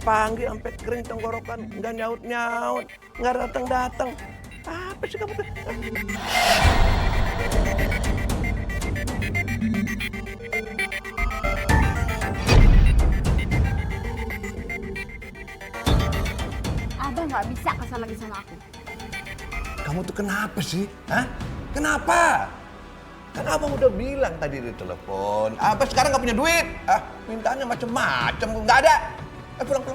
panggil sampai kering tenggorokan, nggak nyaut-nyaut, nggak datang-datang. Apa sih kamu tuh? Abah nggak bisa kesal lagi sama aku. Kamu tuh kenapa sih? Hah? Kenapa? Kan abang udah bilang tadi di telepon, abang sekarang nggak punya duit. Mintanya macem-macem, nggak ada. Pulang.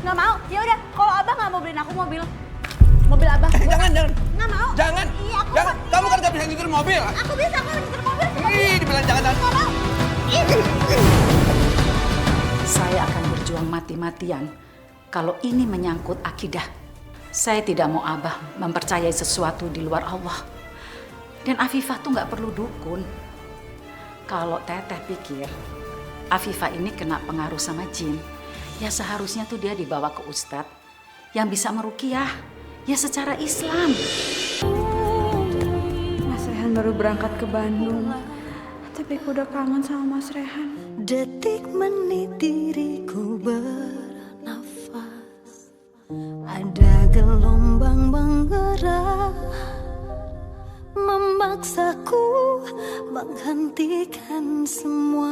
Nggak mau. Ya udah, kalau abah nggak mau beliin aku mobil abah. Jangan. Nggak mau. Jangan. Iya, aku Jangan. mau. Kamu kan nggak bisa nyetir mobil. Aku bisa, aku nyetir mobil. Ih, dibilang jangan. Nggak mau. Saya akan berjuang mati-matian kalau ini menyangkut akidah. Saya tidak mau Abah mempercayai sesuatu di luar Allah. Dan Afifah tuh nggak perlu dukun. Kalau Teteh pikir Afifah ini kena pengaruh sama jin, ya seharusnya tuh dia dibawa ke ustadz yang bisa meruqyah, ya secara Islam. Mas Rehan baru berangkat ke Bandung, tapi aku udah kangen sama Mas Rehan. Detik menit diriku bernafas, ada gelombang menggerak memaksaku menghentikan semua.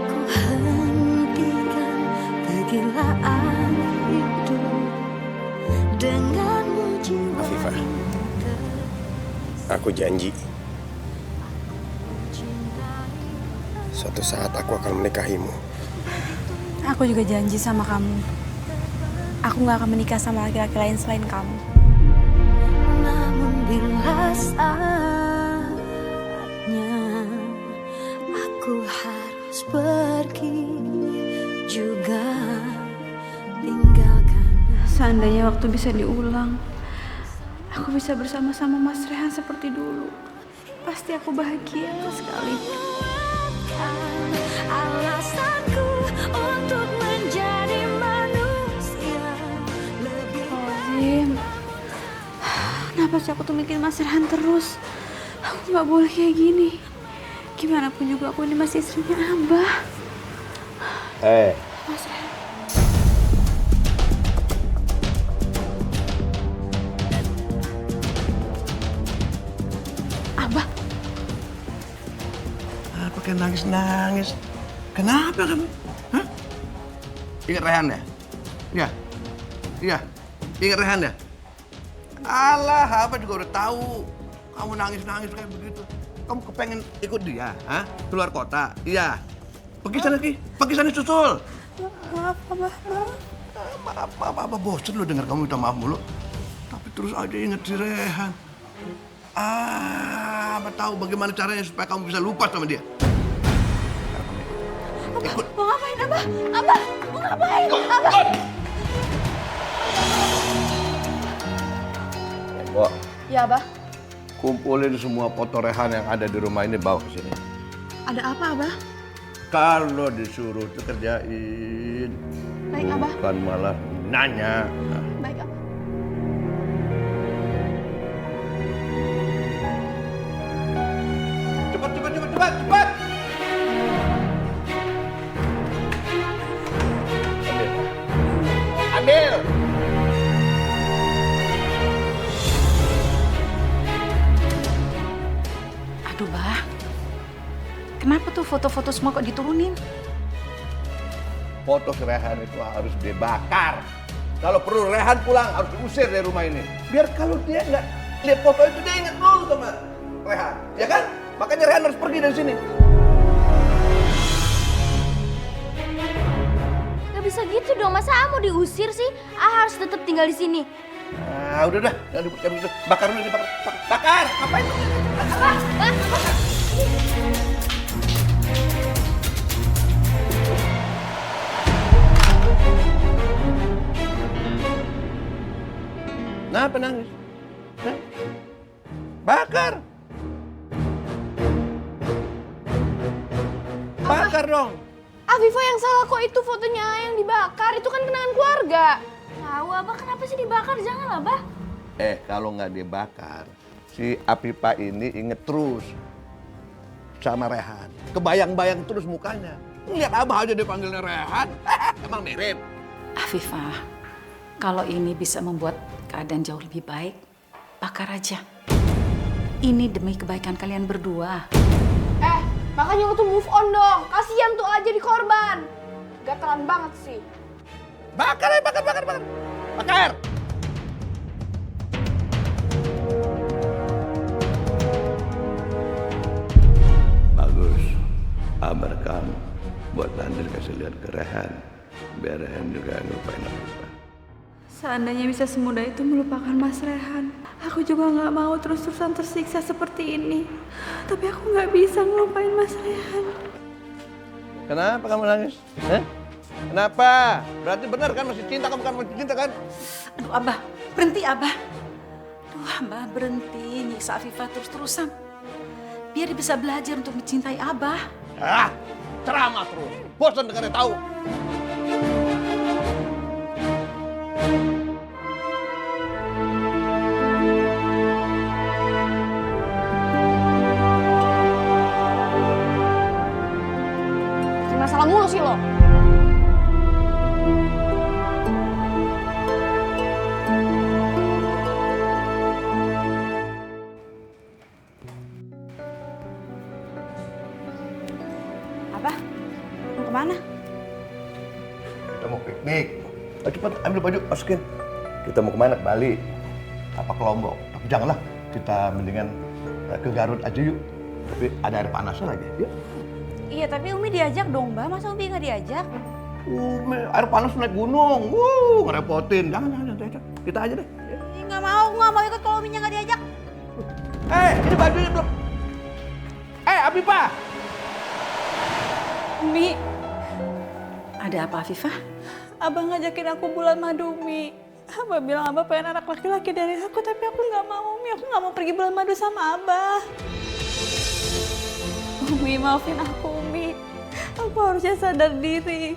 Ku hentikan kegilaan hidup denganmu jiwa. Afifah, aku janji suatu saat aku akan menikahimu. Aku juga janji sama kamu. Aku gak akan menikah sama laki-laki lain selain kamu. Namun bila saatnya aku harus pergi juga tinggalkan. Seandainya waktu bisa diulang, aku bisa bersama-sama Mas Rehan seperti dulu. Pasti aku bahagia sekali. Alasanku untuk menjadi manusia lebih Zim, kenapa sih aku tuh mikirin Mas Rehan terus? Aku gak boleh kayak gini. Gimana pun juga aku ini masih istrinya Abah. Mas Rehan. Abah. Apa kayak nangis? Kenapa kamu? Hah? Ingat Rehan ya? Iya. Ingat Rehan ya? Alah, apa juga udah tahu. Kamu nangis kayak begitu. Kamu kepengen ikut dia, hah? Keluar kota? Iya. Pergi sana susul. Maaf, Abah. Maaf, apa bosen lo denger kamu minta maaf mulu. Tapi terus aja inget si Rehan. Apa tahu bagaimana caranya supaya kamu bisa lupa sama dia. Ikut. Mau ngapain abah? Abah, mau ngapain? Abah. Bo, Ya abah. kumpulin semua foto Rehan yang ada di rumah ini, bawa ke sini. Ada apa, Abah? Kalau disuruh tuh kerjain. Baik, Abah. Bukan malah nanya. Baik, Abah. Cepat. Ambil. Aduh, Bah. Kenapa tuh foto-foto semua kok diturunin? Foto si Rehan itu harus dibakar. Kalau perlu Rehan pulang harus diusir dari rumah ini. Biar kalau dia nggak lihat foto itu dia ingat dulu sama Rehan, ya kan? Makanya Rehan harus pergi dari sini. Gak bisa gitu dong, masa mau diusir sih? Harus tetap tinggal di sini. Ah, udah, jangan dibut, bakar dulu, bakar. Ngapain? Kenapa nangis? Hah? Bakar. Bakar dong. Afifah yang salah kok, itu fotonya yang dibakar, itu kan kenangan keluarga. Tahu abah kenapa sih dibakar? Jangan abah. Kalau nggak dibakar, si Afifah ini inget terus sama Rehan. Kebayang-bayang terus mukanya. Lihat Abah aja dipanggilnya Rehan. Emang mirip? Afifah, kalau ini bisa membuat keadaan jauh lebih baik, bakar aja. Ini demi kebaikan kalian berdua. Makanya lo tuh move on dong. Kasian tuh aja di korban. Gataran banget sih. Bakar ya, bakar. Bakar! Bagus. Abah kamu buat Andri kasih lihat ke Rehan. Biar Rehan juga ngelupain apa. Seandainya bisa semudah itu melupakan Mas Rehan, aku juga nggak mau terus-terusan tersiksa seperti ini. Tapi aku nggak bisa ngelupain Mas Rehan. Kenapa kamu nangis? Kenapa? Berarti benar kan masih cinta, kamu kan masih cinta kan? Aduh Abah, berhenti Abah. Aduh Abah berhenti nyiksa Afifah terus-terusan. Biar dia bisa belajar untuk mencintai Abah. Ceramah terus. Bosan dengarnya tahu. Masalah mulu sih lo. Abah, mau kemana? Kita mau piknik. Cepat ambil baju, masukin. Kita mau kemana? Ke Bali. Apa ke Lombok. Tapi janganlah, kita mendingan ke Garut aja yuk. Tapi ada air panasnya lagi, yuk. Iya, tapi Umi diajak dong, Mbak. Masa Umi nggak diajak? Umi, air panas naik gunung. Ngerepotin. Jangan diajak. Kita aja deh. Ih, nggak mau, aku nggak mau ikut kalau Uminya nggak diajak. Ini bajunya belum. Afifah. Umi, Ada apa Afifah? Abah ngajakin aku bulan madu, Umi. Abah bilang Abah pengen anak laki-laki dari aku, tapi aku nggak mau, Umi. Aku nggak mau pergi bulan madu sama Abah. Umi, maafin aku, Umi. Aku harusnya sadar diri.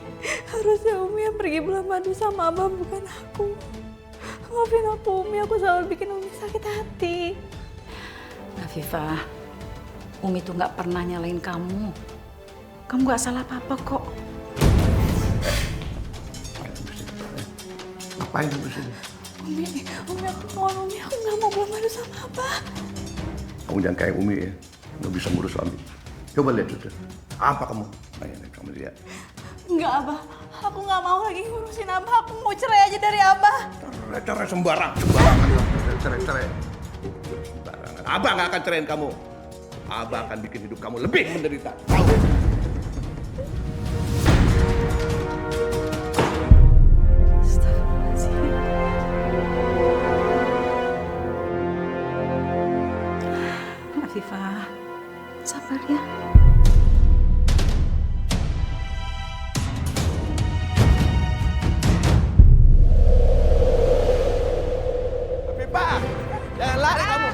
Harusnya Umi yang pergi bulan madu sama Abah, bukan aku. Maafin aku, Umi. Aku selalu bikin Umi sakit hati. Afifah, Umi tuh nggak pernah nyalain kamu. Kamu nggak salah apa-apa kok. Ngapain kamu di sini? Umi, aku mohon, Umi. Aku nggak mau bulan madu sama Abah. Kamu jangan kayak Umi ya. Nggak bisa ngurus suami. Coba lihat itu. Apa kamu? Kamu lihat. Enggak, Abah. Aku nggak mau lagi ngurusin Abah. Aku mau cerai aja dari Abah. Cerai sembarangan. Cerai. Sembarangan. Abah nggak akan ceraiin kamu. Abah akan bikin hidup kamu lebih menderita. Tahu? Afifah, sabar ya. Afifah, jangan lari kamu.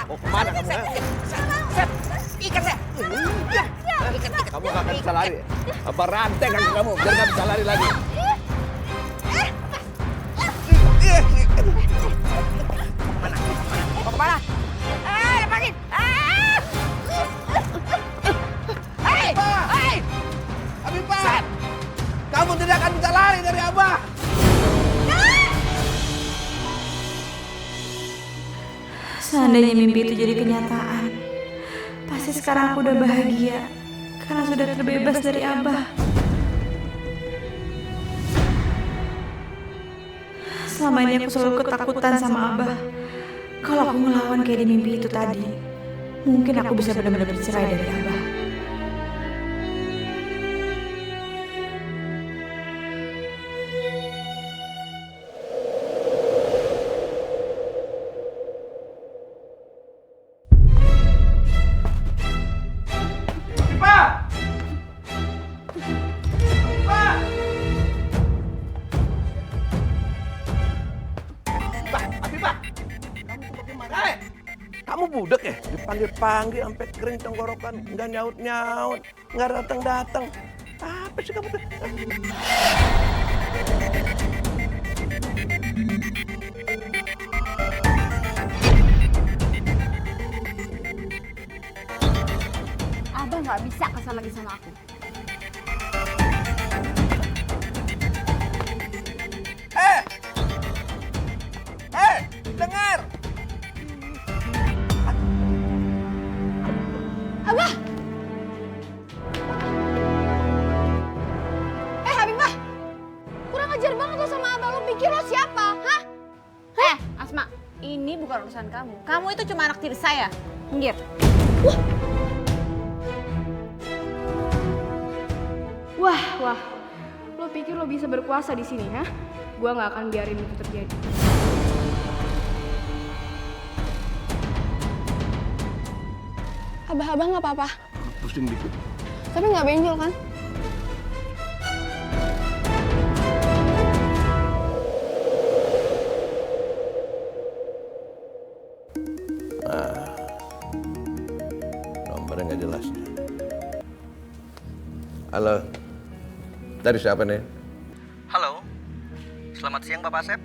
Mau kemana kamu? Ikat saya. Kamu nggak akan bisa lari. Apa rantai kaki kamu biar nggak bisa lari lagi. Mau kemana? Lepasin! Afifah, kamu tidak akan bisa lari dari Abah. Seandainya mimpi itu jadi kenyataan, pasti sekarang aku udah bahagia karena sudah terbebas dari Abah. Selama ini aku selalu ketakutan sama Abah. Kalau aku ngelawan kayak di mimpi itu tadi, mungkin aku bisa benar-benar bercerai dari Abah. Kamu budek ya? Dipanggil-panggil sampai kering tenggorokan, nggak nyaut-nyaut, nggak datang-datang. Apa sih kamu tuh? Abah nggak bisa kesal lagi sama aku. Dengar! Abah! Habibah! Kurang ajar banget lo sama Abah. Lo pikir lo siapa? Hah? Asma, ini bukan urusan kamu. Kamu itu cuma anak tiri saya. Minggir. Wah. Lo pikir lo bisa berkuasa di sini, hah? Gua nggak akan biarin itu terjadi. Abah nggak apa-apa. Pusing dikit. Tapi nggak benjol kan? Nomornya nggak jelas. Halo, dari siapa nih? Halo, selamat siang Bapak Asep.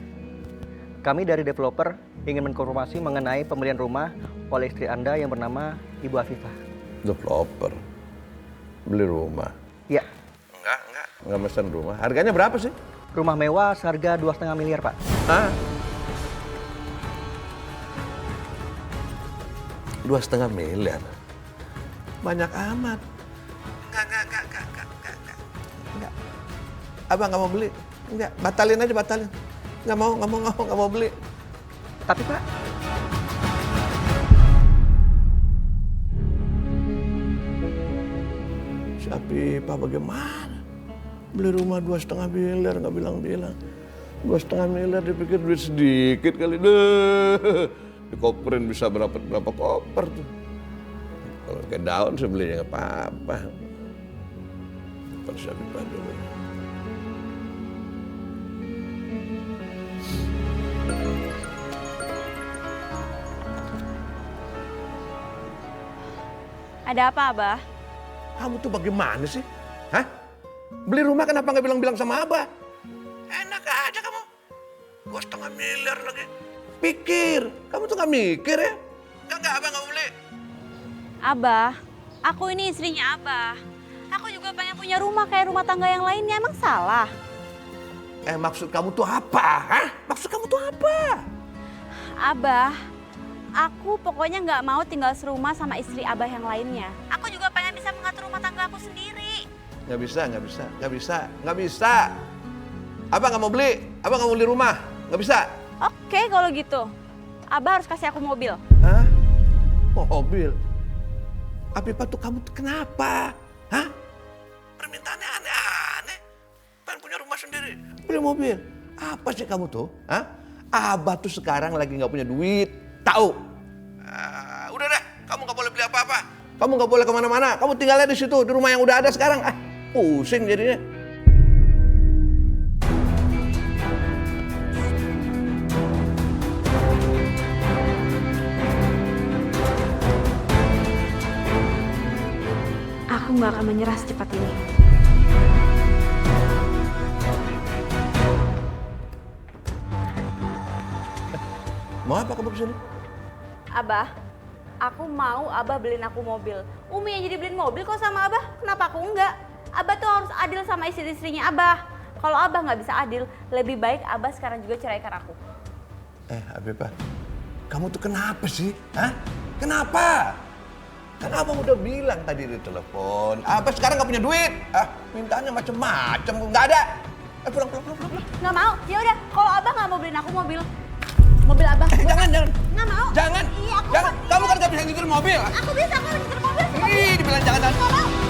Kami dari developer ingin mengkonfirmasi mengenai pembelian rumah oleh istri Anda yang bernama Ibu Afifah. Developer, beli rumah? Ya, Nggak mesen rumah. Harganya berapa sih? rumah mewah seharga 2,5 miliar Pak. Hah? 2,5 miliar? Banyak amat. Enggak. Abang nggak mau beli. Enggak, batalin aja, batalin. Nggak mau beli. Tapi Pak, Tapi Pak bagaimana? Beli rumah 2,5 miliar nggak bilang-bilang. 2,5 miliar dipikir duit sedikit kali deh. Dikoperin bisa berapa koper tuh. Kalau kayak daun saya belinya nggak apa-apa. Persiapin Pak dulu. Ada apa, Abah? Kamu tuh bagaimana sih? Hah? Beli rumah kenapa nggak bilang-bilang sama Abah? Enak aja kamu. 2,5 miliar lagi. Pikir, kamu tuh nggak mikir ya? Enggak, Abah nggak mau beli. Abah, aku ini istrinya Abah. Aku juga pengen punya rumah kayak rumah tangga yang lainnya. Emang salah? Maksud kamu tuh apa? Hah? Maksud kamu tuh apa? Abah, aku pokoknya nggak mau tinggal serumah sama istri Abah yang lainnya. Aku juga pengen bisa mengatur rumah tangga aku sendiri. Nggak bisa. Abah nggak mau beli. Abah nggak mau beli rumah. Nggak bisa. Oke, kalau gitu. Abah harus kasih aku mobil. Hah? Mobil? Afifah tuh kamu tuh kenapa? Hah? Permintaannya aneh-aneh. Pengen punya rumah sendiri, beli mobil. Apa sih kamu tuh? Hah? Abah tuh sekarang lagi nggak punya duit. Tahu? Udah deh, kamu nggak boleh beli apa-apa. Kamu nggak boleh kemana-mana. Kamu tinggalnya di situ, di rumah yang udah ada sekarang. Pusing jadinya. Aku nggak akan menyerah secepat ini. Mau apa kamu kesini? Abah, aku mau Abah beliin aku mobil. Umi yang jadi beliin mobil kok sama Abah, kenapa aku enggak? Abah tuh harus adil sama istri-istrinya Abah. Kalau Abah nggak bisa adil, lebih baik Abah sekarang juga ceraikan aku. Afifah, kamu tuh kenapa sih? Hah? Kenapa? Kan abang udah bilang tadi di telepon, Abah sekarang nggak punya duit. Mintanya macem-macem, nggak ada. Pulang. Nggak mau, ya udah. Kalau Abah nggak mau beliin aku mobil Abah. Jangan. Nggak mau. Jangan. Iya, aku Jangan. mau. Kamu kan nggak bisa nyetir mobil. Aku bisa, aku nyetir mobil. Ih, dibilang jangan. Nggak mau.